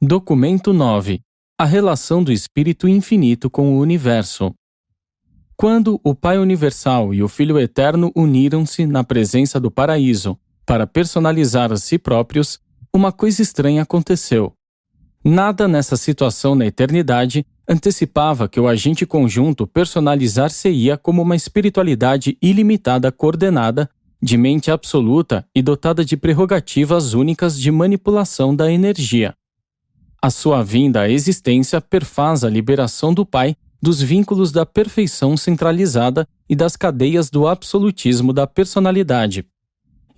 Documento 9. A relação do Espírito Infinito com o Universo. Quando o Pai Universal e o Filho Eterno uniram-se na presença do Paraíso para personalizar a si próprios, uma coisa estranha aconteceu. Nada nessa situação na eternidade antecipava que o agente conjunto personalizar-se-ia como uma espiritualidade ilimitada coordenada, de mente absoluta e dotada de prerrogativas únicas de manipulação da energia. A sua vinda à existência perfaz a liberação do Pai dos vínculos da perfeição centralizada e das cadeias do absolutismo da personalidade.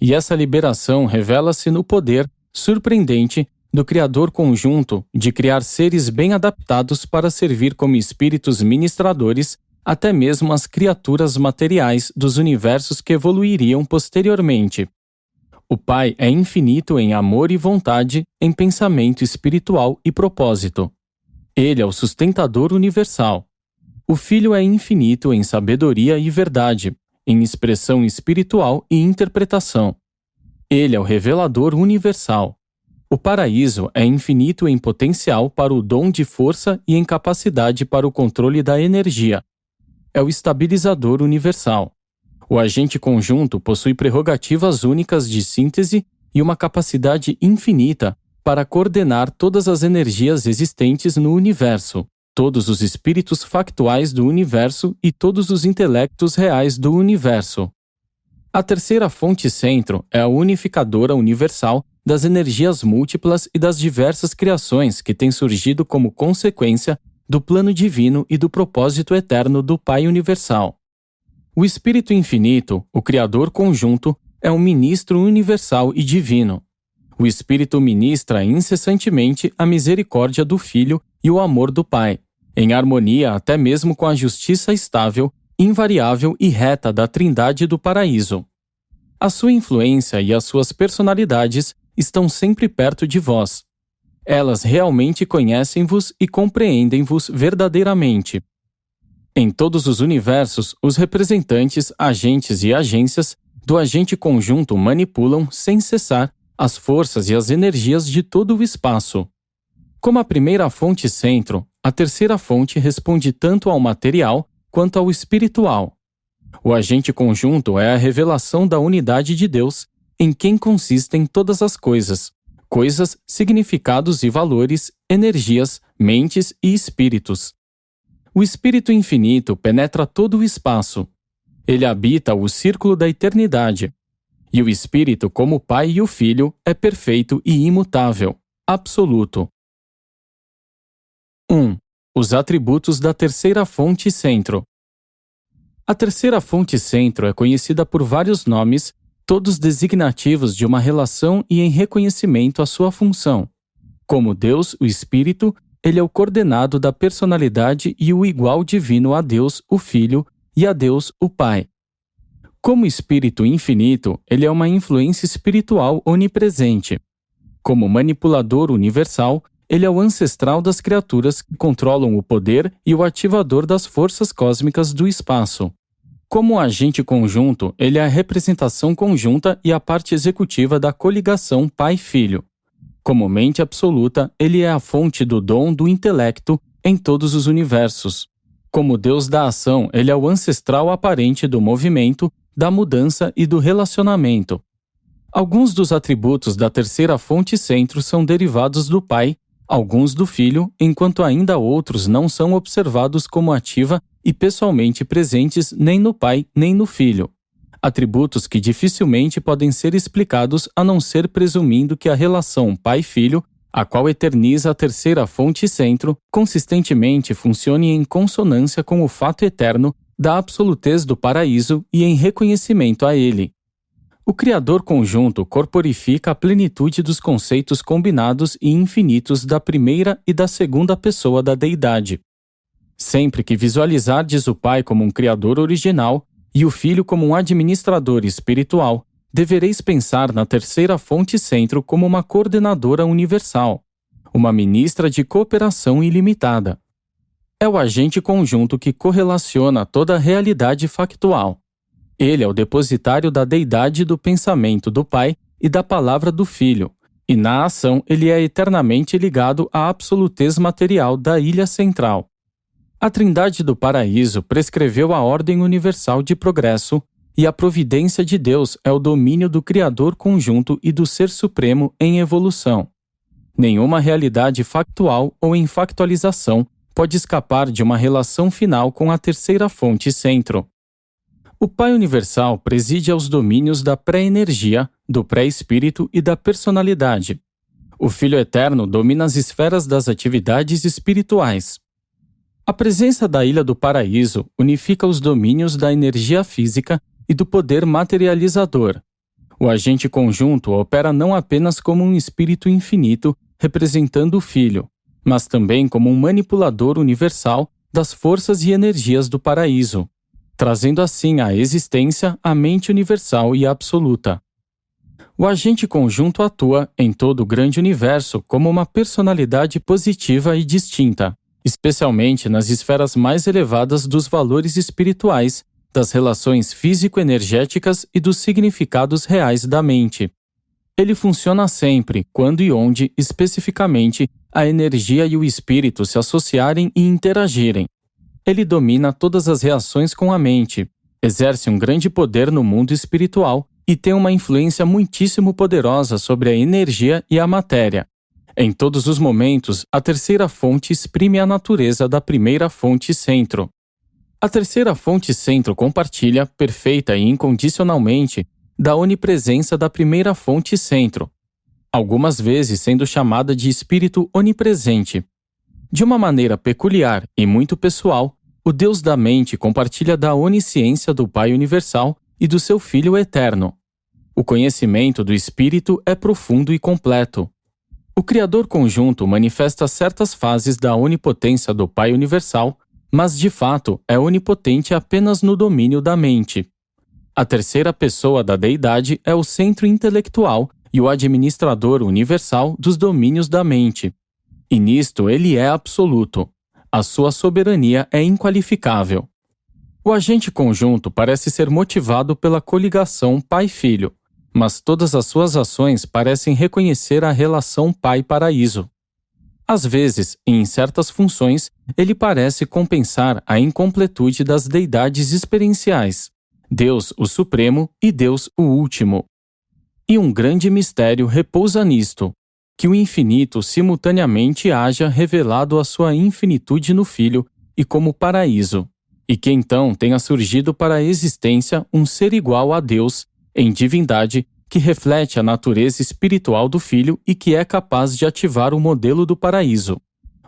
E essa liberação revela-se no poder surpreendente do Criador conjunto de criar seres bem adaptados para servir como espíritos ministradores até mesmo as criaturas materiais dos universos que evoluiriam posteriormente. O Pai é infinito em amor e vontade, em pensamento espiritual e propósito. Ele é o sustentador universal. O Filho é infinito em sabedoria e verdade, em expressão espiritual e interpretação. Ele é o revelador universal. O Paraíso é infinito em potencial para o dom de força e em capacidade para o controle da energia. É o estabilizador universal. O agente conjunto possui prerrogativas únicas de síntese e uma capacidade infinita para coordenar todas as energias existentes no universo, todos os espíritos factuais do universo e todos os intelectos reais do universo. A terceira fonte centro é a unificadora universal das energias múltiplas e das diversas criações que têm surgido como consequência do plano divino e do propósito eterno do Pai Universal. O Espírito Infinito, o Criador conjunto, é um ministro universal e divino. O Espírito ministra incessantemente a misericórdia do Filho e o amor do Pai, em harmonia até mesmo com a justiça estável, invariável e reta da Trindade do Paraíso. A sua influência e as suas personalidades estão sempre perto de vós. Elas realmente conhecem-vos e compreendem-vos verdadeiramente. Em todos os universos, os representantes, agentes e agências do agente conjunto manipulam, sem cessar, as forças e as energias de todo o espaço. Como a primeira fonte centro, a terceira fonte responde tanto ao material quanto ao espiritual. O agente conjunto é a revelação da unidade de Deus, em quem consistem todas as coisas, significados e valores, energias, mentes e espíritos. O Espírito Infinito penetra todo o espaço. Ele habita o círculo da eternidade. E o Espírito, como o Pai e o Filho, é perfeito e imutável, absoluto. 1. Os atributos da terceira fonte centro. A terceira fonte centro é conhecida por vários nomes, todos designativos de uma relação e em reconhecimento à sua função. Como Deus, o Espírito, ele é o coordenado da personalidade e o igual divino a Deus, o Filho, e a Deus, o Pai. Como Espírito infinito, ele é uma influência espiritual onipresente. Como manipulador universal, ele é o ancestral das criaturas que controlam o poder e o ativador das forças cósmicas do espaço. Como agente conjunto, ele é a representação conjunta e a parte executiva da coligação Pai-Filho. Como mente absoluta, ele é a fonte do dom do intelecto em todos os universos. Como Deus da ação, ele é o ancestral aparente do movimento, da mudança e do relacionamento. Alguns dos atributos da terceira fonte centro são derivados do Pai, alguns do Filho, enquanto ainda outros não são observados como ativa e pessoalmente presentes nem no Pai nem no Filho. Atributos que dificilmente podem ser explicados a não ser presumindo que a relação pai-filho, a qual eterniza a terceira fonte centro, consistentemente funcione em consonância com o fato eterno da absolutez do paraíso e em reconhecimento a ele. O Criador conjunto corporifica a plenitude dos conceitos combinados e infinitos da primeira e da segunda pessoa da deidade. Sempre que visualizardes o Pai como um Criador original, e o Filho como um administrador espiritual, devereis pensar na terceira fonte centro como uma coordenadora universal, uma ministra de cooperação ilimitada. É o agente conjunto que correlaciona toda a realidade factual. Ele é o depositário da deidade do pensamento do Pai e da palavra do Filho, e na ação ele é eternamente ligado à absolutez material da ilha central. A Trindade do Paraíso prescreveu a ordem universal de progresso, e a providência de Deus é o domínio do Criador conjunto e do Ser Supremo em evolução. Nenhuma realidade factual ou em factualização pode escapar de uma relação final com a terceira fonte centro. O Pai Universal preside aos domínios da pré-energia, do pré-espírito e da personalidade. O Filho Eterno domina as esferas das atividades espirituais. A presença da Ilha do Paraíso unifica os domínios da energia física e do poder materializador. O agente conjunto opera não apenas como um espírito infinito representando o Filho, mas também como um manipulador universal das forças e energias do paraíso, trazendo assim à existência a mente universal e absoluta. O agente conjunto atua em todo o grande universo como uma personalidade positiva e distinta, especialmente nas esferas mais elevadas dos valores espirituais, das relações físico-energéticas e dos significados reais da mente. Ele funciona sempre, quando e onde, especificamente, a energia e o espírito se associarem e interagirem. Ele domina todas as reações com a mente, exerce um grande poder no mundo espiritual e tem uma influência muitíssimo poderosa sobre a energia e a matéria. Em todos os momentos, a terceira fonte exprime a natureza da primeira fonte centro. A terceira fonte centro compartilha, perfeita e incondicionalmente, da onipresença da primeira fonte centro, algumas vezes sendo chamada de espírito onipresente. De uma maneira peculiar e muito pessoal, o Deus da mente compartilha da onisciência do Pai Universal e do seu Filho Eterno. O conhecimento do Espírito é profundo e completo. O Criador conjunto manifesta certas fases da onipotência do Pai Universal, mas de fato é onipotente apenas no domínio da mente. A terceira pessoa da deidade é o centro intelectual e o administrador universal dos domínios da mente. E nisto ele é absoluto. A sua soberania é inqualificável. O agente conjunto parece ser motivado pela coligação pai-filho, mas todas as suas ações parecem reconhecer a relação pai-paraíso. Às vezes, e em certas funções, ele parece compensar a incompletude das deidades experienciais, Deus o Supremo e Deus o Último. E um grande mistério repousa nisto, que o infinito simultaneamente haja revelado a sua infinitude no Filho e como paraíso, e que então tenha surgido para a existência um ser igual a Deus, em divindade, que reflete a natureza espiritual do Filho e que é capaz de ativar o modelo do paraíso.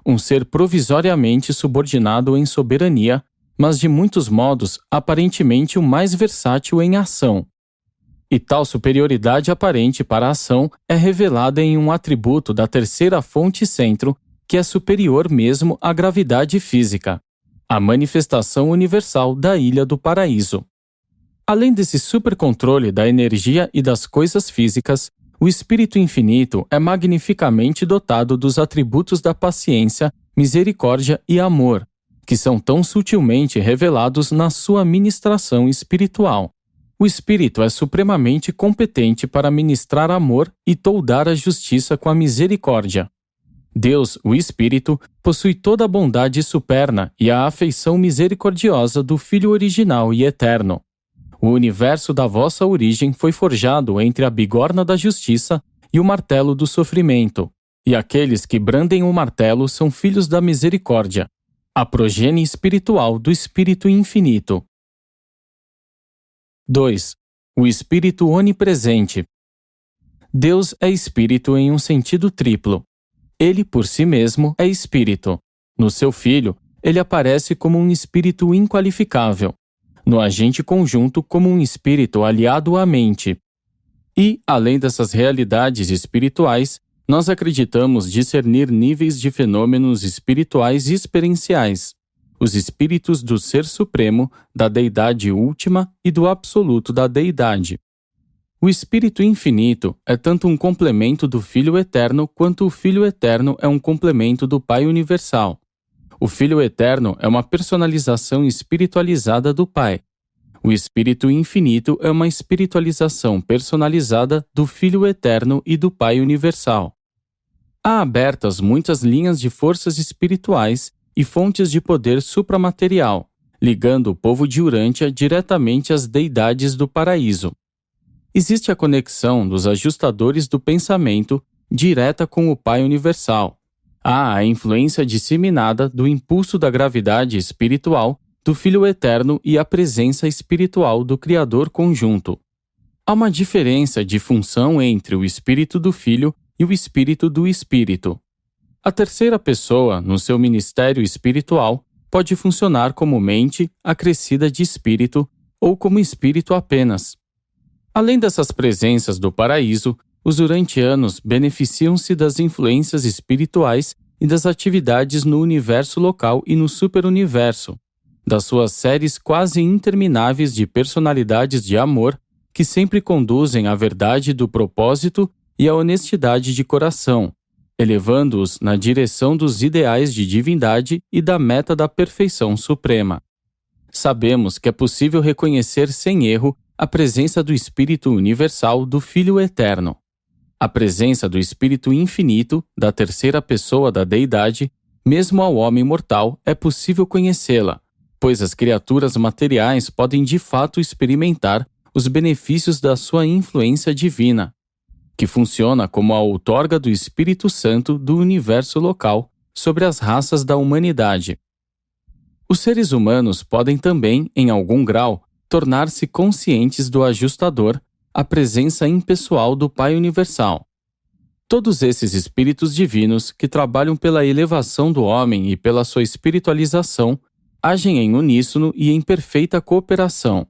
Um ser provisoriamente subordinado em soberania, mas de muitos modos aparentemente o mais versátil em ação. E tal superioridade aparente para a ação é revelada em um atributo da terceira fonte centro, que é superior mesmo à gravidade física, a manifestação universal da Ilha do Paraíso. Além desse supercontrole da energia e das coisas físicas, o Espírito Infinito é magnificamente dotado dos atributos da paciência, misericórdia e amor, que são tão sutilmente revelados na sua ministração espiritual. O Espírito é supremamente competente para ministrar amor e toldar a justiça com a misericórdia. Deus, o Espírito, possui toda a bondade superna e a afeição misericordiosa do Filho original e eterno. O universo da vossa origem foi forjado entre a bigorna da justiça e o martelo do sofrimento, e aqueles que brandem o martelo são filhos da misericórdia, a progenie espiritual do Espírito Infinito. 2. O Espírito Onipresente. Deus é Espírito em um sentido triplo. Ele, por si mesmo, é Espírito. No seu Filho, ele aparece como um Espírito inqualificável. No agente conjunto, como um Espírito aliado à mente. E, além dessas realidades espirituais, nós acreditamos discernir níveis de fenômenos espirituais e experienciais, os espíritos do Ser Supremo, da Deidade Última e do Absoluto da Deidade. O Espírito Infinito é tanto um complemento do Filho Eterno quanto o Filho Eterno é um complemento do Pai Universal. O Filho Eterno é uma personalização espiritualizada do Pai. O Espírito Infinito é uma espiritualização personalizada do Filho Eterno e do Pai Universal. Há abertas muitas linhas de forças espirituais e fontes de poder supramaterial, ligando o povo de Urântia diretamente às deidades do paraíso. Existe a conexão dos ajustadores do pensamento direta com o Pai Universal. Há a influência disseminada do impulso da gravidade espiritual do Filho Eterno e a presença espiritual do Criador conjunto. Há uma diferença de função entre o Espírito do Filho e o Espírito do Espírito. A terceira pessoa, no seu ministério espiritual, pode funcionar como mente acrescida de espírito ou como espírito apenas. Além dessas presenças do paraíso, os urantianos beneficiam-se das influências espirituais e das atividades no universo local e no superuniverso, das suas séries quase intermináveis de personalidades de amor que sempre conduzem à verdade do propósito e à honestidade de coração, elevando-os na direção dos ideais de divindade e da meta da perfeição suprema. Sabemos que é possível reconhecer sem erro a presença do Espírito Universal do Filho Eterno. A presença do Espírito Infinito, da terceira pessoa da Deidade, mesmo ao homem mortal, é possível conhecê-la, pois as criaturas materiais podem de fato experimentar os benefícios da sua influência divina, que funciona como a outorga do Espírito Santo do universo local sobre as raças da humanidade. Os seres humanos podem também, em algum grau, tornar-se conscientes do ajustador, a presença impessoal do Pai Universal. Todos esses espíritos divinos que trabalham pela elevação do homem e pela sua espiritualização agem em uníssono e em perfeita cooperação.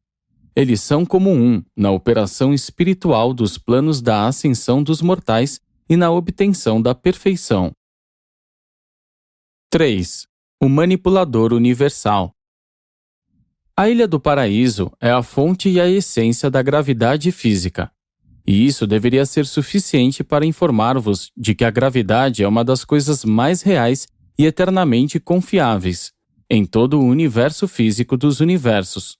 Eles são como um na operação espiritual dos planos da ascensão dos mortais e na obtenção da perfeição. 3. O Manipulador Universal. A Ilha do Paraíso é a fonte e a essência da gravidade física. E isso deveria ser suficiente para informar-vos de que a gravidade é uma das coisas mais reais e eternamente confiáveis em todo o universo físico dos universos.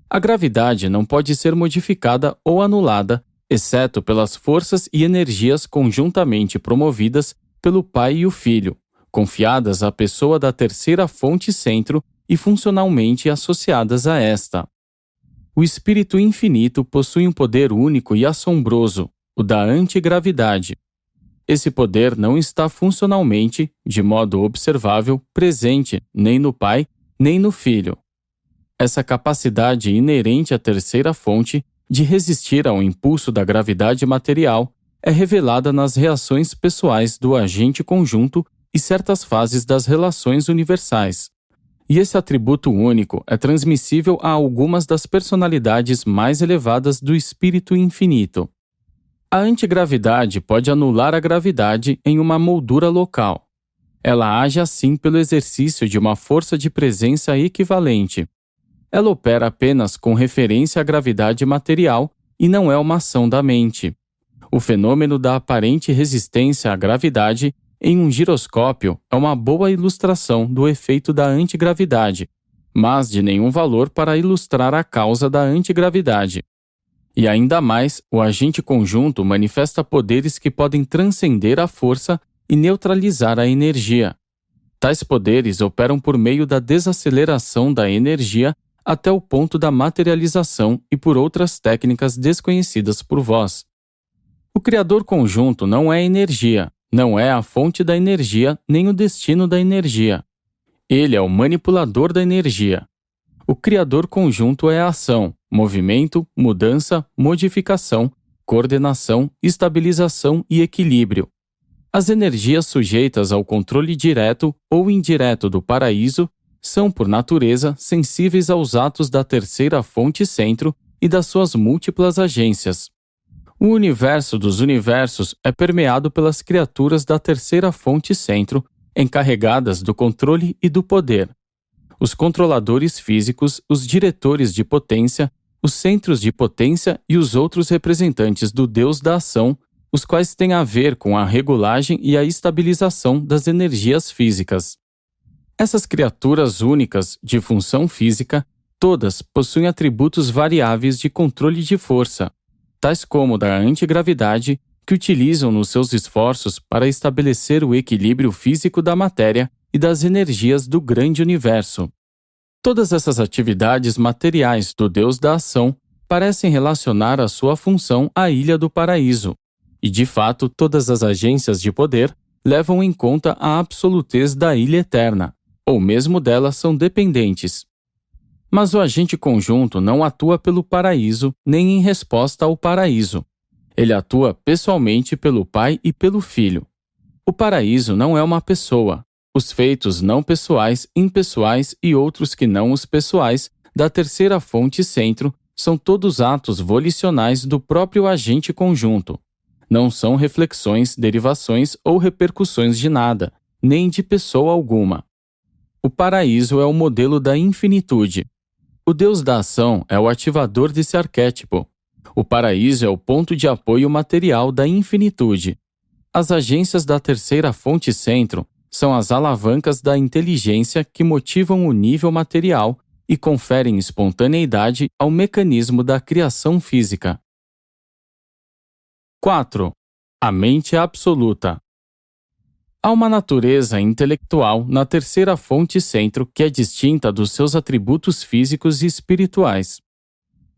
A gravidade não pode ser modificada ou anulada, exceto pelas forças e energias conjuntamente promovidas pelo Pai e o Filho, confiadas à pessoa da terceira fonte centro e funcionalmente associadas a esta. O Espírito Infinito possui um poder único e assombroso, o da antigravidade. Esse poder não está funcionalmente, de modo observável, presente nem no Pai, nem no Filho. Essa capacidade inerente à terceira fonte de resistir ao impulso da gravidade material é revelada nas reações pessoais do agente conjunto e certas fases das relações universais. E esse atributo único é transmissível a algumas das personalidades mais elevadas do Espírito Infinito. A antigravidade pode anular a gravidade em uma moldura local. Ela age assim pelo exercício de uma força de presença equivalente. Ela opera apenas com referência à gravidade material e não é uma ação da mente. O fenômeno da aparente resistência à gravidade em um giroscópio é uma boa ilustração do efeito da antigravidade, mas de nenhum valor para ilustrar a causa da antigravidade. E ainda mais, o agente conjunto manifesta poderes que podem transcender a força e neutralizar a energia. Tais poderes operam por meio da desaceleração da energia até o ponto da materialização e por outras técnicas desconhecidas por vós. O Criador conjunto não é energia, não é a fonte da energia nem o destino da energia. Ele é o manipulador da energia. O Criador conjunto é a ação, movimento, mudança, modificação, coordenação, estabilização e equilíbrio. As energias sujeitas ao controle direto ou indireto do paraíso são, por natureza, sensíveis aos atos da terceira fonte centro e das suas múltiplas agências. O universo dos universos é permeado pelas criaturas da terceira fonte centro, encarregadas do controle e do poder. Os controladores físicos, os diretores de potência, os centros de potência e os outros representantes do Deus da ação, os quais têm a ver com a regulagem e a estabilização das energias físicas. Essas criaturas únicas, de função física, Todas possuem atributos variáveis de controle de força, tais como da antigravidade, que utilizam nos seus esforços para estabelecer o equilíbrio físico da matéria e das energias do grande universo. Todas essas atividades materiais do Deus da ação parecem relacionar a sua função à Ilha do Paraíso, e de fato todas as agências de poder levam em conta a absolutez da Ilha Eterna, ou mesmo dela são dependentes. Mas o agente conjunto não atua pelo paraíso nem em resposta ao paraíso. Ele atua pessoalmente pelo Pai e pelo Filho. O paraíso não é uma pessoa. Os feitos não pessoais, impessoais e outros que não os pessoais da terceira fonte centro são todos atos volicionais do próprio agente conjunto. Não são reflexões, derivações ou repercussões de nada, nem de pessoa alguma. O paraíso é o modelo da infinitude. O Deus da ação é o ativador desse arquétipo. O paraíso é o ponto de apoio material da infinitude. As agências da terceira fonte centro são as alavancas da inteligência que motivam o nível material e conferem espontaneidade ao mecanismo da criação física. 4. A mente absoluta. Há uma natureza intelectual na terceira fonte centro que é distinta dos seus atributos físicos e espirituais.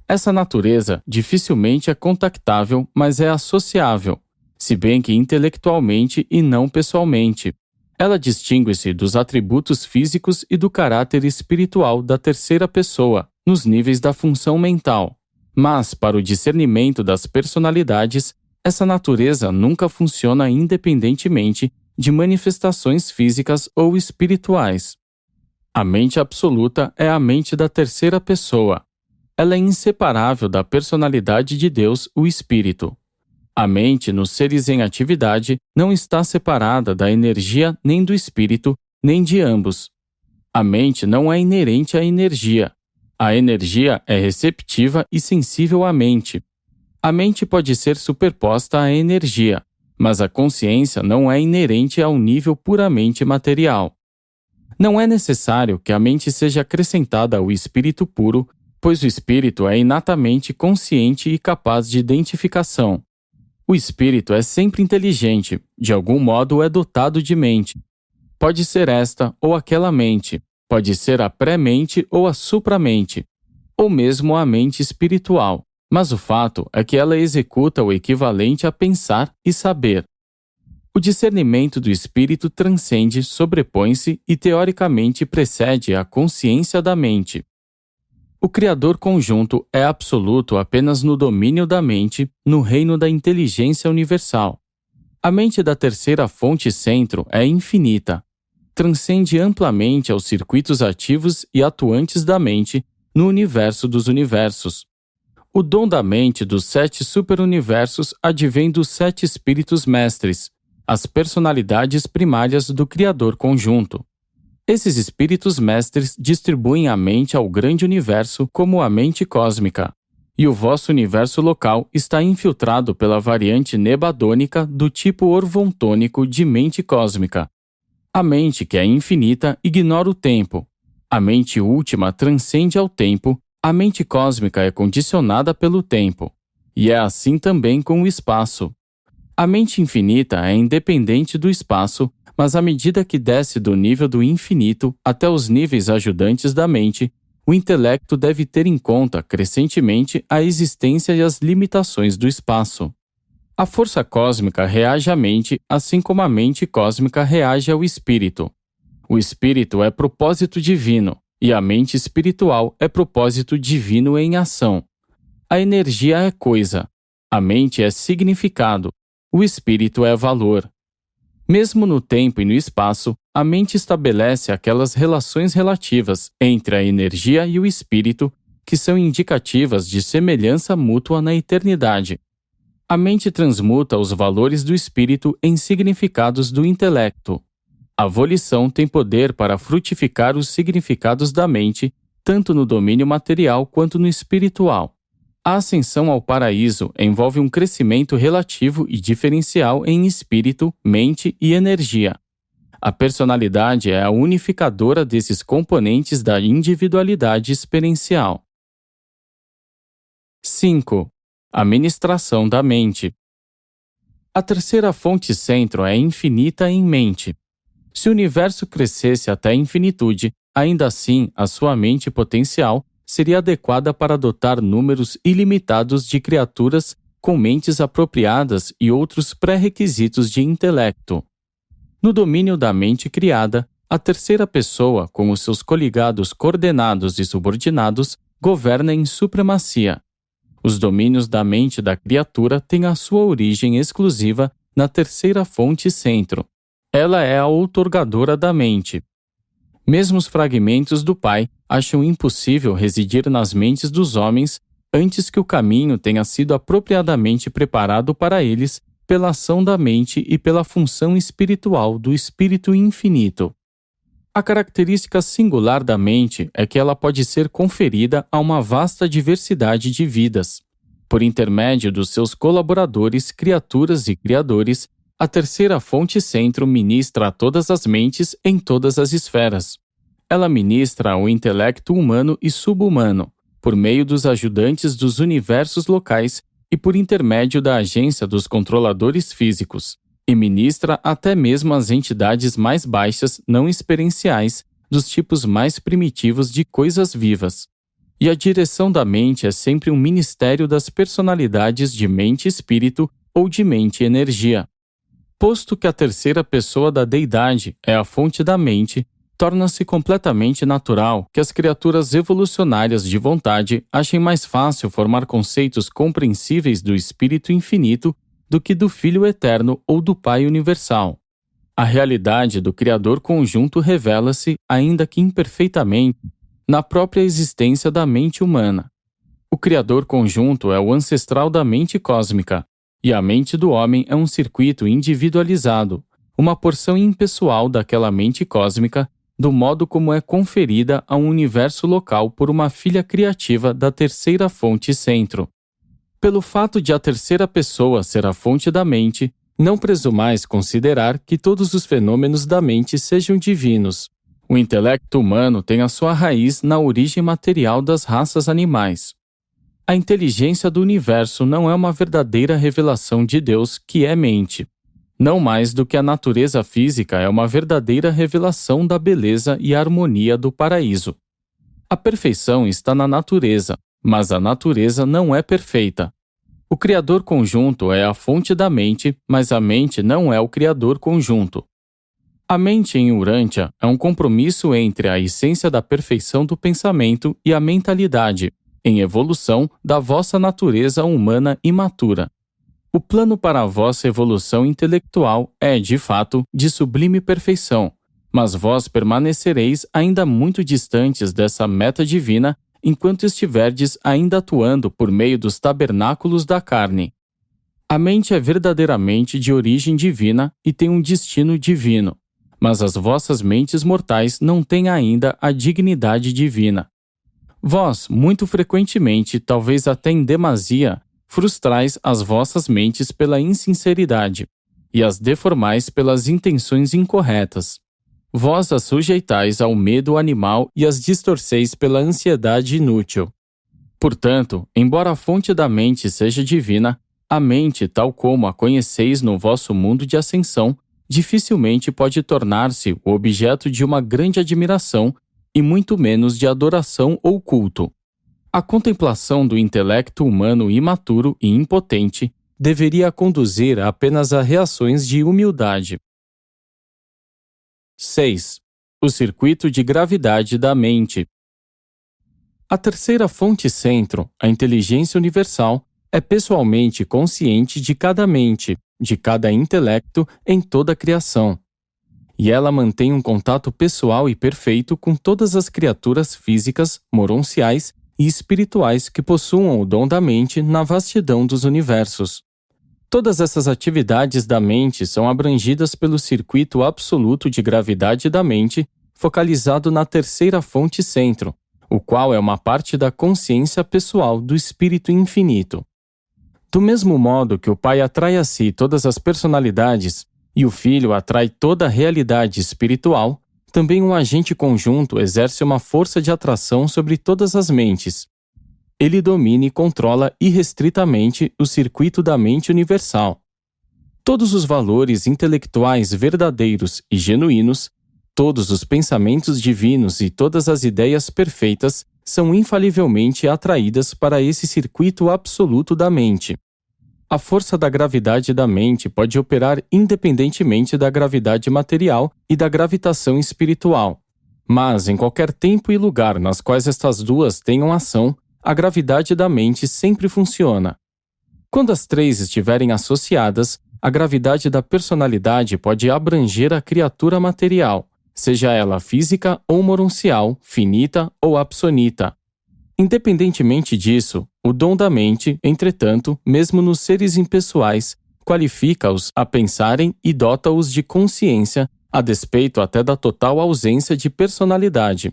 Essa natureza dificilmente é contactável, mas é associável, se bem que intelectualmente e não pessoalmente. Ela distingue-se dos atributos físicos e do caráter espiritual da terceira pessoa, nos níveis da função mental. Mas, para o discernimento das personalidades, essa natureza nunca funciona independentemente de manifestações físicas ou espirituais. A mente absoluta é a mente da terceira pessoa. Ela é inseparável da personalidade de Deus, o Espírito. A mente, nos seres em atividade, não está separada da energia nem do espírito, nem de ambos. A mente não é inerente à energia. A energia é receptiva e sensível à mente. A mente pode ser superposta à energia, mas a consciência não é inerente ao nível puramente material. Não é necessário que a mente seja acrescentada ao espírito puro, pois o espírito é inatamente consciente e capaz de identificação. O espírito é sempre inteligente, de algum modo é dotado de mente. Pode ser esta ou aquela mente, pode ser a pré-mente ou a supramente, ou mesmo a mente espiritual, mas o fato é que ela executa o equivalente a pensar e saber. O discernimento do espírito transcende, sobrepõe-se e teoricamente precede a consciência da mente. O Criador conjunto é absoluto apenas no domínio da mente, no reino da inteligência universal. A mente da terceira fonte centro é infinita. Transcende amplamente aos circuitos ativos e atuantes da mente no universo dos universos. O dom da mente dos 7 superuniversos advém dos 7 espíritos mestres, as personalidades primárias do Criador conjunto. Esses espíritos mestres distribuem a mente ao grande universo como a mente cósmica, e o vosso universo local está infiltrado pela variante nebadônica do tipo orvontônico de mente cósmica. A mente, que é infinita, ignora o tempo. A mente última transcende ao tempo, a mente cósmica é condicionada pelo tempo. E é assim também com o espaço. A mente infinita é independente do espaço, mas à medida que desce do nível do infinito até os níveis ajudantes da mente, o intelecto deve ter em conta crescentemente a existência e as limitações do espaço. A força cósmica reage à mente, assim como a mente cósmica reage ao espírito. O espírito é propósito divino, e a mente espiritual é propósito divino em ação. A energia é coisa, a mente é significado, o espírito é valor. Mesmo no tempo e no espaço, a mente estabelece aquelas relações relativas entre a energia e o espírito que são indicativas de semelhança mútua na eternidade. A mente transmuta os valores do espírito em significados do intelecto. A volição tem poder para frutificar os significados da mente, tanto no domínio material quanto no espiritual. A ascensão ao paraíso envolve um crescimento relativo e diferencial em espírito, mente e energia. A personalidade é a unificadora desses componentes da individualidade experiencial. 5. A ministração da mente. A terceira fonte centro é infinita em mente. Se o universo crescesse até a infinitude, ainda assim a sua mente potencial seria adequada para adotar números ilimitados de criaturas com mentes apropriadas e outros pré-requisitos de intelecto. No domínio da mente criada, a terceira pessoa, com os seus coligados coordenados e subordinados, governa em supremacia. Os domínios da mente da criatura têm a sua origem exclusiva na terceira fonte centro. Ela é a outorgadora da mente. Mesmo os fragmentos do Pai acham impossível residir nas mentes dos homens antes que o caminho tenha sido apropriadamente preparado para eles pela ação da mente e pela função espiritual do Espírito Infinito. A característica singular da mente é que ela pode ser conferida a uma vasta diversidade de vidas. Por intermédio dos seus colaboradores, criaturas e criadores, a terceira fonte centro ministra a todas as mentes em todas as esferas. Ela ministra ao intelecto humano e subhumano, por meio dos ajudantes dos universos locais e por intermédio da agência dos controladores físicos, e ministra até mesmo às entidades mais baixas não experienciais dos tipos mais primitivos de coisas vivas. E a direção da mente é sempre um ministério das personalidades de mente-espírito ou de mente-energia. Posto que a terceira pessoa da deidade é a fonte da mente, torna-se completamente natural que as criaturas evolucionárias de vontade achem mais fácil formar conceitos compreensíveis do Espírito Infinito do que do Filho Eterno ou do Pai Universal. A realidade do Criador Conjunto revela-se, ainda que imperfeitamente, na própria existência da mente humana. O Criador Conjunto é o ancestral da mente cósmica, e a mente do homem é um circuito individualizado, uma porção impessoal daquela mente cósmica, do modo como é conferida a um universo local por uma filha criativa da terceira fonte centro. Pelo fato de a terceira pessoa ser a fonte da mente, não presumais considerar que todos os fenômenos da mente sejam divinos. O intelecto humano tem a sua raiz na origem material das raças animais. A inteligência do universo não é uma verdadeira revelação de Deus, que é mente. Não mais do que a natureza física é uma verdadeira revelação da beleza e harmonia do paraíso. A perfeição está na natureza, mas a natureza não é perfeita. O Criador Conjunto é a fonte da mente, mas a mente não é o Criador Conjunto. A mente em Urântia é um compromisso entre a essência da perfeição do pensamento e a mentalidade, em evolução, da vossa natureza humana imatura. O plano para a vossa evolução intelectual é, de fato, de sublime perfeição, mas vós permanecereis ainda muito distantes dessa meta divina enquanto estiverdes ainda atuando por meio dos tabernáculos da carne. A mente é verdadeiramente de origem divina e tem um destino divino, mas as vossas mentes mortais não têm ainda a dignidade divina. Vós, muito frequentemente, talvez até em demasia, frustrais as vossas mentes pela insinceridade, e as deformais pelas intenções incorretas. Vós as sujeitais ao medo animal e as distorceis pela ansiedade inútil. Portanto, embora a fonte da mente seja divina, a mente, tal como a conheceis no vosso mundo de ascensão, dificilmente pode tornar-se o objeto de uma grande admiração e muito menos de adoração ou culto. A contemplação do intelecto humano imaturo e impotente deveria conduzir apenas a reações de humildade. 6. O circuito de gravidade da mente. A terceira fonte centro, a inteligência universal, é pessoalmente consciente de cada mente, de cada intelecto em toda a criação. E ela mantém um contato pessoal e perfeito com todas as criaturas físicas, moronciais e espirituais que possuam o dom da mente na vastidão dos universos. Todas essas atividades da mente são abrangidas pelo circuito absoluto de gravidade da mente, focalizado na terceira fonte centro, o qual é uma parte da consciência pessoal do Espírito Infinito. Do mesmo modo que o Pai atrai a si todas as personalidades, e o Filho atrai toda a realidade espiritual, também um agente conjunto exerce uma força de atração sobre todas as mentes. Ele domina e controla irrestritamente o circuito da mente universal. Todos os valores intelectuais verdadeiros e genuínos, todos os pensamentos divinos e todas as ideias perfeitas são infalivelmente atraídas para esse circuito absoluto da mente. A força da gravidade da mente pode operar independentemente da gravidade material e da gravitação espiritual. Mas, em qualquer tempo e lugar nas quais estas duas tenham ação, a gravidade da mente sempre funciona. Quando as três estiverem associadas, a gravidade da personalidade pode abranger a criatura material, seja ela física ou moroncial, finita ou absonita. Independentemente disso, o dom da mente, entretanto, mesmo nos seres impessoais, qualifica-os a pensarem e dota-os de consciência, a despeito até da total ausência de personalidade.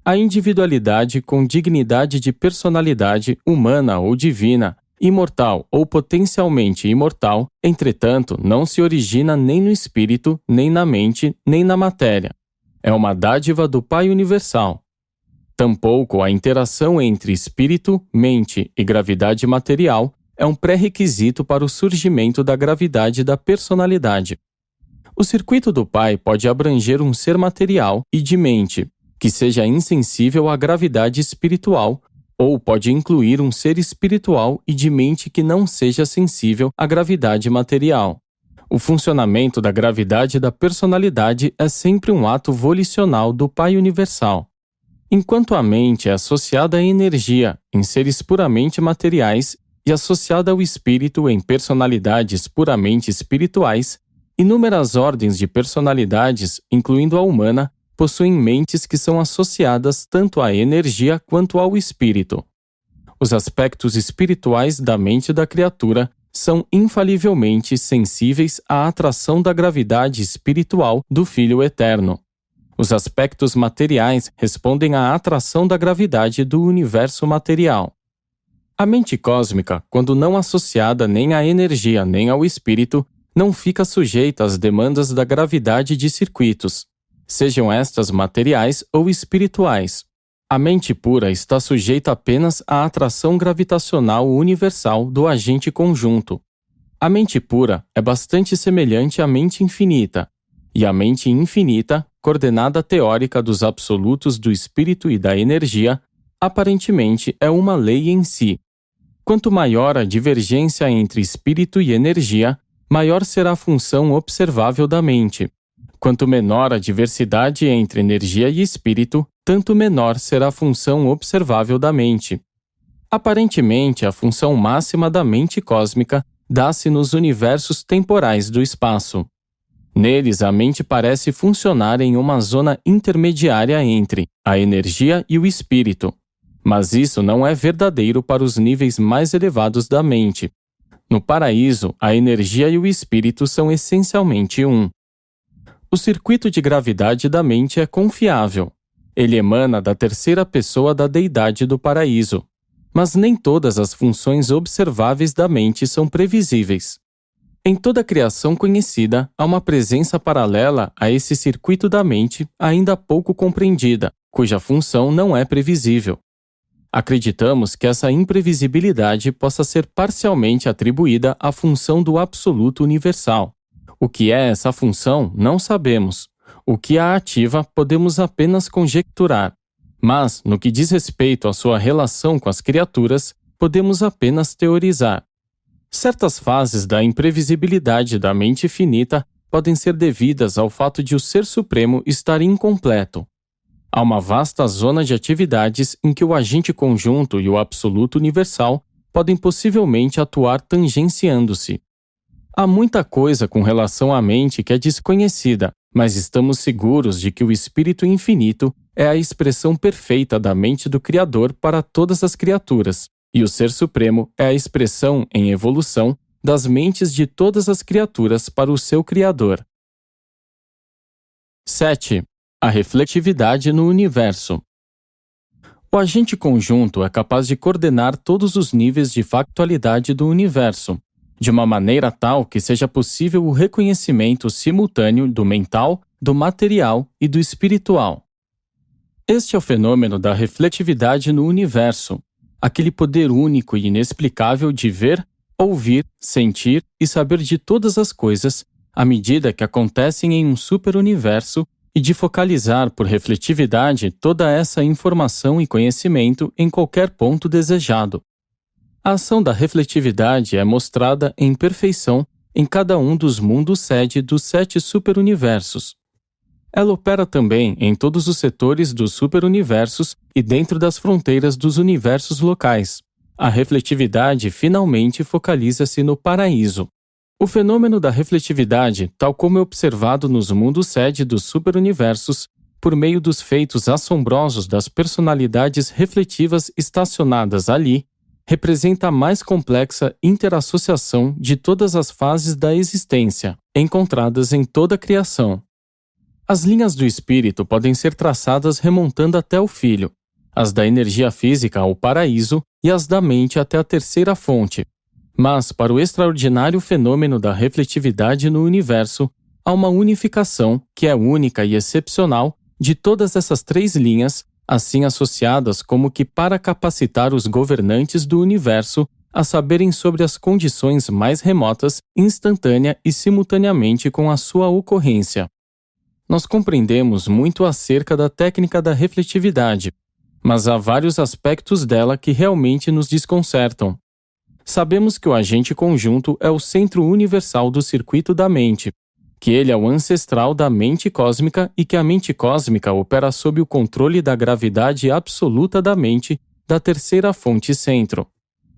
A individualidade com dignidade de personalidade humana ou divina, imortal ou potencialmente imortal, entretanto, não se origina nem no espírito, nem na mente, nem na matéria. É uma dádiva do Pai Universal. Tampouco a interação entre espírito, mente e gravidade material é um pré-requisito para o surgimento da gravidade da personalidade. O circuito do Pai pode abranger um ser material e de mente, que seja insensível à gravidade espiritual, ou pode incluir um ser espiritual e de mente que não seja sensível à gravidade material. O funcionamento da gravidade da personalidade é sempre um ato volicional do Pai Universal. Enquanto a mente é associada à energia em seres puramente materiais e associada ao espírito em personalidades puramente espirituais, inúmeras ordens de personalidades, incluindo a humana, possuem mentes que são associadas tanto à energia quanto ao espírito. Os aspectos espirituais da mente da criatura são infalivelmente sensíveis à atração da gravidade espiritual do Filho Eterno. Os aspectos materiais respondem à atração da gravidade do universo material. A mente cósmica, quando não associada nem à energia nem ao espírito, não fica sujeita às demandas da gravidade de circuitos, sejam estas materiais ou espirituais. A mente pura está sujeita apenas à atração gravitacional universal do agente conjunto. A mente pura é bastante semelhante à mente infinita, e a mente infinita, coordenada teórica dos absolutos do espírito e da energia, aparentemente é uma lei em si. Quanto maior a divergência entre espírito e energia, maior será a função observável da mente. Quanto menor a diversidade entre energia e espírito, tanto menor será a função observável da mente. Aparentemente, a função máxima da mente cósmica dá-se nos universos temporais do espaço. Neles, a mente parece funcionar em uma zona intermediária entre a energia e o espírito. Mas isso não é verdadeiro para os níveis mais elevados da mente. No paraíso, a energia e o espírito são essencialmente um. O circuito de gravidade da mente é confiável. Ele emana da terceira pessoa da deidade do paraíso. Mas nem todas as funções observáveis da mente são previsíveis. Em toda a criação conhecida, há uma presença paralela a esse circuito da mente ainda pouco compreendida, cuja função não é previsível. Acreditamos que essa imprevisibilidade possa ser parcialmente atribuída à função do Absoluto Universal. O que é essa função, não sabemos. O que a ativa, podemos apenas conjecturar. Mas, no que diz respeito à sua relação com as criaturas, podemos apenas teorizar. Certas fases da imprevisibilidade da mente finita podem ser devidas ao fato de o Ser Supremo estar incompleto. Há uma vasta zona de atividades em que o agente conjunto e o absoluto universal podem possivelmente atuar tangenciando-se. Há muita coisa com relação à mente que é desconhecida, mas estamos seguros de que o Espírito Infinito é a expressão perfeita da mente do Criador para todas as criaturas. E o Ser Supremo é a expressão em evolução das mentes de todas as criaturas para o seu Criador. 7. A refletividade no universo. O agente conjunto é capaz de coordenar todos os níveis de factualidade do universo. de uma maneira tal que seja possível o reconhecimento simultâneo do mental, do material e do espiritual. Este é o fenômeno da refletividade no universo, aquele poder único e inexplicável de ver, ouvir, sentir e saber de todas as coisas à medida que acontecem em um superuniverso e de focalizar por refletividade toda essa informação e conhecimento em qualquer ponto desejado. A ação da refletividade é mostrada em perfeição em cada um dos mundos sede dos 7 superuniversos. Ela opera também em todos os setores dos superuniversos e dentro das fronteiras dos universos locais. A refletividade finalmente focaliza-se no paraíso. O fenômeno da refletividade, tal como é observado nos mundos sede dos superuniversos, por meio dos feitos assombrosos das personalidades refletivas estacionadas ali, representa a mais complexa interassociação de todas as fases da existência, encontradas em toda a criação. As linhas do espírito podem ser traçadas remontando até o Filho, as da energia física ao paraíso e as da mente até a terceira fonte. Mas, para o extraordinário fenômeno da refletividade no universo, há uma unificação que é única e excepcional de todas essas 3 linhas, assim associadas como que para capacitar os governantes do universo a saberem sobre as condições mais remotas, instantânea e simultaneamente com a sua ocorrência. Nós compreendemos muito acerca da técnica da refletividade, mas há vários aspectos dela que realmente nos desconcertam. Sabemos que o agente conjunto é o centro universal do circuito da mente, que ele é o ancestral da mente cósmica e que a mente cósmica opera sob o controle da gravidade absoluta da mente da terceira fonte centro.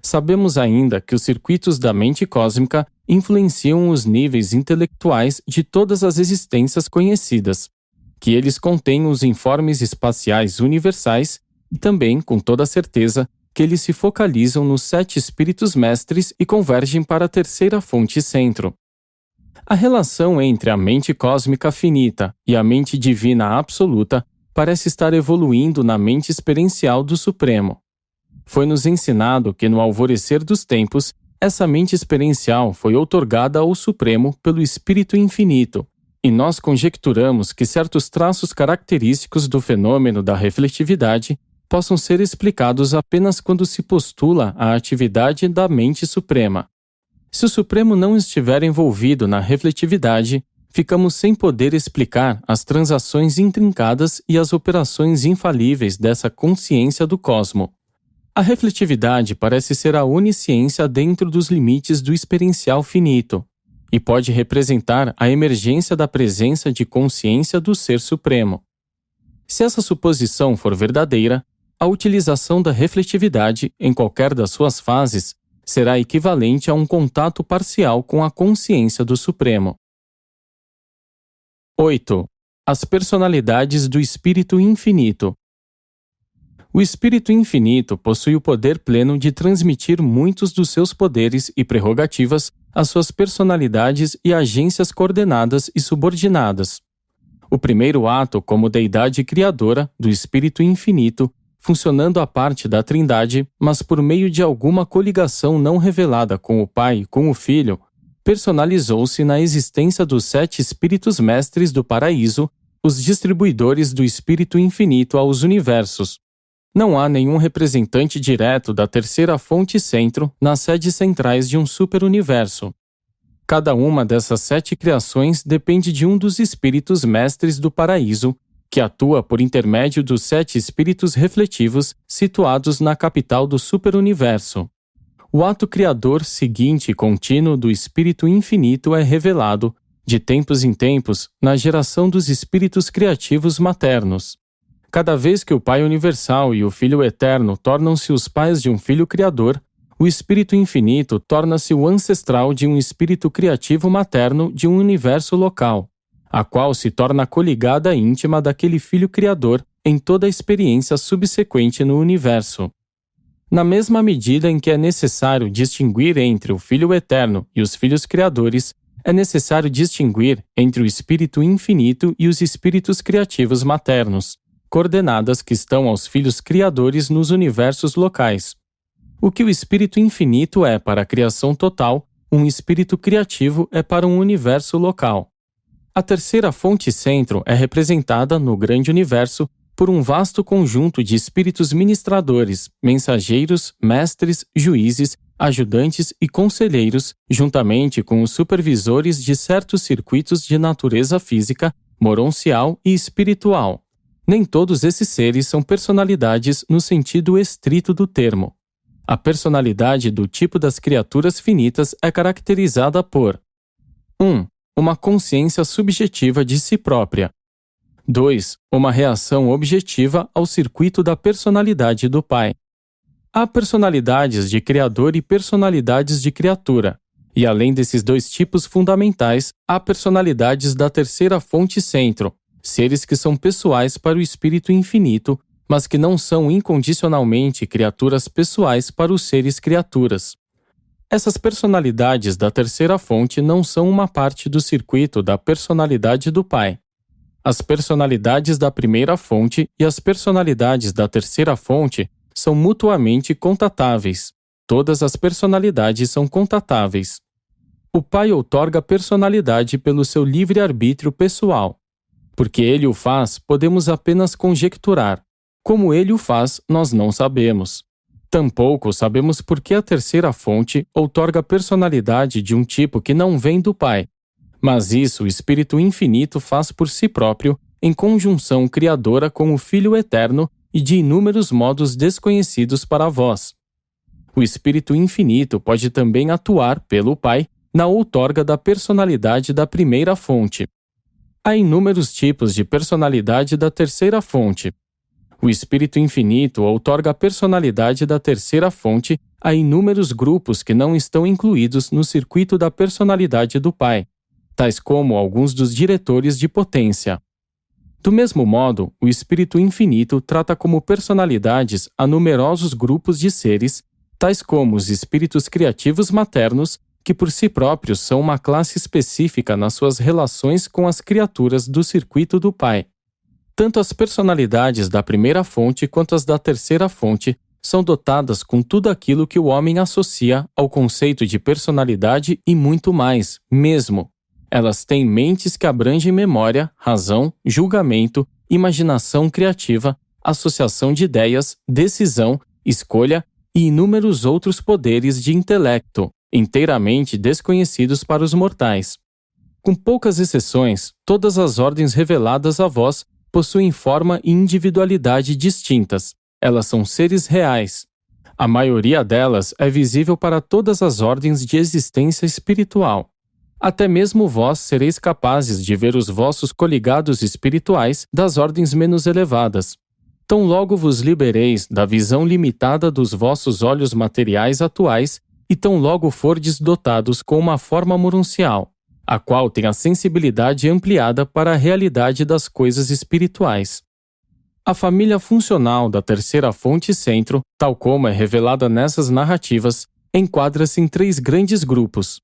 Sabemos ainda que os circuitos da mente cósmica influenciam os níveis intelectuais de todas as existências conhecidas, que eles contêm os informes espaciais universais e também, com toda certeza, que eles se focalizam nos 7 espíritos mestres e convergem para a terceira fonte centro. A relação entre a mente cósmica finita e a mente divina absoluta parece estar evoluindo na mente experiencial do Supremo. Foi-nos ensinado que no alvorecer dos tempos, essa mente experiencial foi outorgada ao Supremo pelo Espírito Infinito, e nós conjecturamos que certos traços característicos do fenômeno da refletividade possam ser explicados apenas quando se postula a atividade da mente suprema. Se o Supremo não estiver envolvido na refletividade, ficamos sem poder explicar as transações intrincadas e as operações infalíveis dessa consciência do cosmo. A refletividade parece ser a onisciência dentro dos limites do experiencial finito, e pode representar a emergência da presença de consciência do Ser Supremo. Se essa suposição for verdadeira, a utilização da refletividade, em qualquer das suas fases, será equivalente a um contato parcial com a consciência do Supremo. 8. As personalidades do Espírito Infinito. O Espírito Infinito possui o poder pleno de transmitir muitos dos seus poderes e prerrogativas às suas personalidades e agências coordenadas e subordinadas. O primeiro ato como deidade criadora do Espírito Infinito, funcionando à parte da Trindade, mas por meio de alguma coligação não revelada com o Pai e com o Filho, personalizou-se na existência dos 7 Espíritos Mestres do Paraíso, os distribuidores do Espírito Infinito aos universos. Não há nenhum representante direto da terceira fonte centro nas sedes centrais de um superuniverso. Cada uma dessas 7 criações depende de um dos Espíritos Mestres do Paraíso, que atua por intermédio dos 7 espíritos refletivos situados na capital do superuniverso. O ato criador seguinte e contínuo do Espírito Infinito é revelado, de tempos em tempos, na geração dos espíritos criativos maternos. Cada vez que o Pai Universal e o Filho Eterno tornam-se os pais de um Filho Criador, o Espírito Infinito torna-se o ancestral de um espírito criativo materno de um universo local, a qual se torna coligada íntima daquele Filho Criador em toda a experiência subsequente no universo. Na mesma medida em que é necessário distinguir entre o Filho Eterno e os Filhos Criadores, é necessário distinguir entre o Espírito Infinito e os Espíritos Criativos Maternos, coordenadas que estão aos Filhos Criadores nos universos locais. O que o Espírito Infinito é para a criação total, um espírito criativo é para um universo local. A terceira fonte centro é representada no grande universo por um vasto conjunto de espíritos ministradores, mensageiros, mestres, juízes, ajudantes e conselheiros, juntamente com os supervisores de certos circuitos de natureza física, moroncial e espiritual. Nem todos esses seres são personalidades no sentido estrito do termo. A personalidade do tipo das criaturas finitas é caracterizada por 1. Uma consciência subjetiva de si própria. 2. Uma reação objetiva ao circuito da personalidade do Pai. Há personalidades de criador e personalidades de criatura, e além desses dois tipos fundamentais, há personalidades da terceira fonte centro, seres que são pessoais para o espírito infinito, mas que não são incondicionalmente criaturas pessoais para os seres criaturas. Essas personalidades da terceira fonte não são uma parte do circuito da personalidade do Pai. As personalidades da primeira fonte e as personalidades da terceira fonte são mutuamente contatáveis. Todas as personalidades são contatáveis. O Pai outorga personalidade pelo seu livre-arbítrio pessoal. Porque ele o faz, podemos apenas conjecturar. Como ele o faz, nós não sabemos. Tampouco sabemos por que a terceira fonte outorga personalidade de um tipo que não vem do Pai. Mas isso o Espírito Infinito faz por si próprio, em conjunção criadora com o Filho Eterno e de inúmeros modos desconhecidos para vós. O Espírito Infinito pode também atuar, pelo Pai, na outorga da personalidade da primeira fonte. Há inúmeros tipos de personalidade da terceira fonte. O Espírito Infinito outorga a personalidade da terceira fonte a inúmeros grupos que não estão incluídos no circuito da personalidade do Pai, tais como alguns dos diretores de potência. Do mesmo modo, o Espírito Infinito trata como personalidades a numerosos grupos de seres, tais como os espíritos criativos maternos, que por si próprios são uma classe específica nas suas relações com as criaturas do circuito do Pai. Tanto as personalidades da primeira fonte quanto as da terceira fonte são dotadas com tudo aquilo que o homem associa ao conceito de personalidade e muito mais, mesmo. Elas têm mentes que abrangem memória, razão, julgamento, imaginação criativa, associação de ideias, decisão, escolha e inúmeros outros poderes de intelecto, inteiramente desconhecidos para os mortais. Com poucas exceções, todas as ordens reveladas a vós possuem forma e individualidade distintas. Elas são seres reais. A maioria delas é visível para todas as ordens de existência espiritual. Até mesmo vós sereis capazes de ver os vossos coligados espirituais das ordens menos elevadas. Tão logo vos libereis da visão limitada dos vossos olhos materiais atuais e tão logo fordes dotados com uma forma moroncial, a qual tem a sensibilidade ampliada para a realidade das coisas espirituais. A família funcional da terceira fonte centro, tal como é revelada nessas narrativas, enquadra-se em 3 grandes grupos.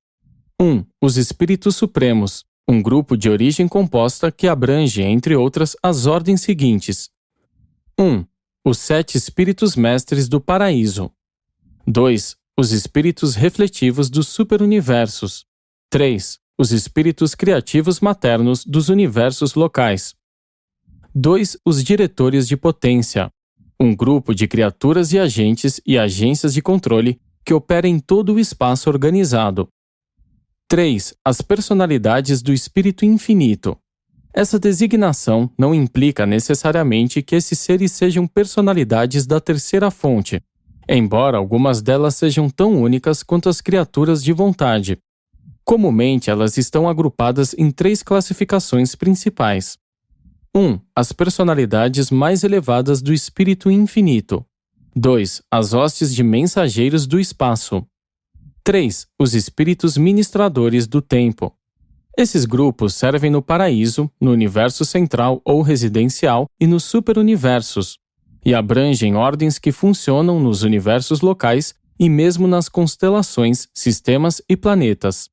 1. Os Espíritos Supremos, um grupo de origem composta que abrange, entre outras, as ordens seguintes. 1. Os 7 Espíritos Mestres do Paraíso. 2. Os Espíritos Refletivos dos Superuniversos. 3. Os Espíritos Criativos Maternos dos Universos Locais. 2. Os Diretores de Potência, um grupo de criaturas e agentes e agências de controle que opera em todo o espaço organizado. 3. As personalidades do Espírito Infinito. Essa designação não implica necessariamente que esses seres sejam personalidades da terceira fonte, embora algumas delas sejam tão únicas quanto as criaturas de vontade. Comumente, elas estão agrupadas em 3 classificações principais. 1. As personalidades mais elevadas do Espírito Infinito. 2. As hostes de mensageiros do espaço. 3. Os espíritos ministradores do tempo. Esses grupos servem no paraíso, no universo central ou residencial e nos superuniversos, e abrangem ordens que funcionam nos universos locais e mesmo nas constelações, sistemas e planetas.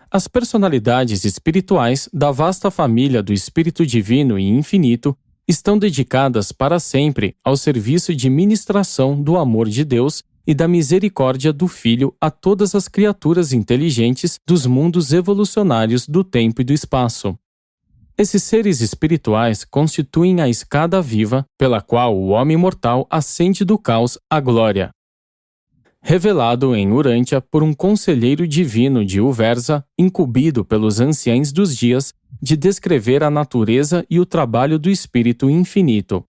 As personalidades espirituais da vasta família do Espírito Divino e Infinito estão dedicadas para sempre ao serviço de ministração do amor de Deus e da misericórdia do Filho a todas as criaturas inteligentes dos mundos evolucionários do tempo e do espaço. Esses seres espirituais constituem a escada viva pela qual o homem mortal ascende do caos à glória. Revelado em Urântia por um conselheiro divino de Uversa, incumbido pelos anciães dos dias de descrever a natureza e o trabalho do Espírito Infinito.